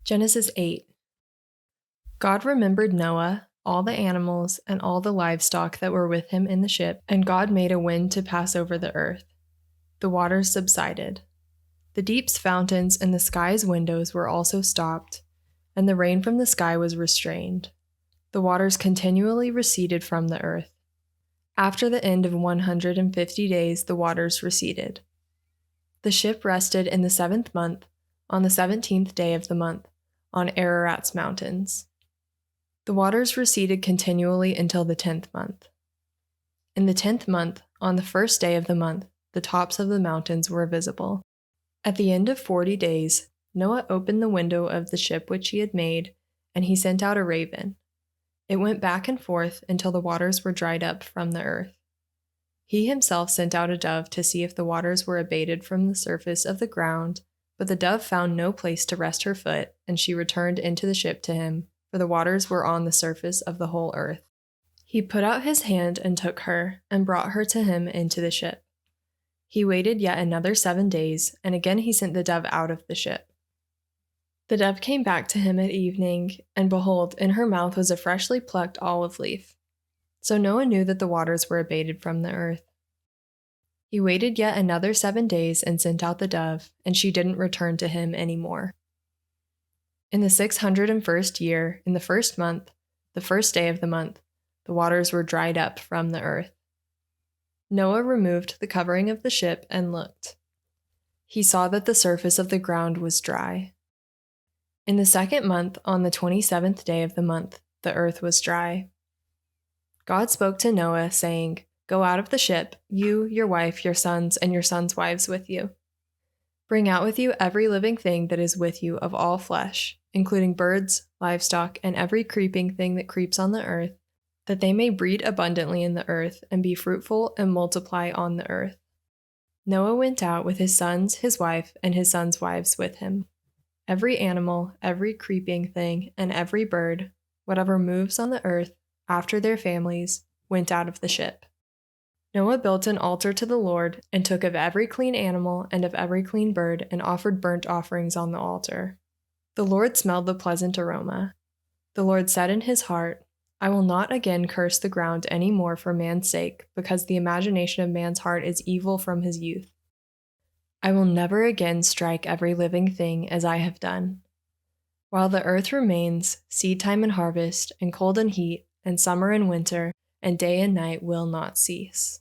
Genesis 8. God remembered Noah, all the animals, and all the livestock that were with him in the ship, and God made a wind to pass over the earth. The waters subsided. The deep's fountains and the sky's windows were also stopped, and the rain from the sky was restrained. The waters continually receded from the earth. After the end of 150 days, the waters receded. The ship rested in the 7th month, on the 17th day of the month, on Ararat's mountains. The waters receded continually until the 10th month. In the 10th month, on the 1st day of the month, the tops of the mountains were visible. At the end of 40 days, Noah opened the window of the ship which he had made, and he sent out a raven. It went back and forth until the waters were dried up from the earth. He himself sent out a dove to see if the waters were abated from the surface of the ground, but the dove found no place to rest her foot, and she returned into the ship to him, for the waters were on the surface of the whole earth. He put out his hand and took her, and brought her to him into the ship. He waited yet another 7 days, and again he sent the dove out of the ship. The dove came back to him at evening, and behold, in her mouth was a freshly plucked olive leaf. So Noah knew that the waters were abated from the earth. He waited yet another 7 days and sent out the dove, and she didn't return to him any more. In the 601st year, in the 1st month, the 1st day of the month, the waters were dried up from the earth. Noah removed the covering of the ship and looked. He saw that the surface of the ground was dry. In the 2nd month, on the 27th day of the month, the earth was dry. God spoke to Noah, saying, "Go out of the ship, you, your wife, your sons, and your sons' wives with you. Bring out with you every living thing that is with you of all flesh, including birds, livestock, and every creeping thing that creeps on the earth, that they may breed abundantly in the earth and be fruitful and multiply on the earth." Noah went out with his sons, his wife, and his sons' wives with him. Every animal, every creeping thing, and every bird, whatever moves on the earth, after their families, went out of the ship. Noah built an altar to the Lord, and took of every clean animal and of every clean bird, and offered burnt offerings on the altar. The Lord smelled the pleasant aroma. The Lord said in his heart, "I will not again curse the ground any more for man's sake, because the imagination of man's heart is evil from his youth. I will never again strike every living thing as I have done. While the earth remains, seed time and harvest, and cold and heat, and summer and winter, and day and night will not cease."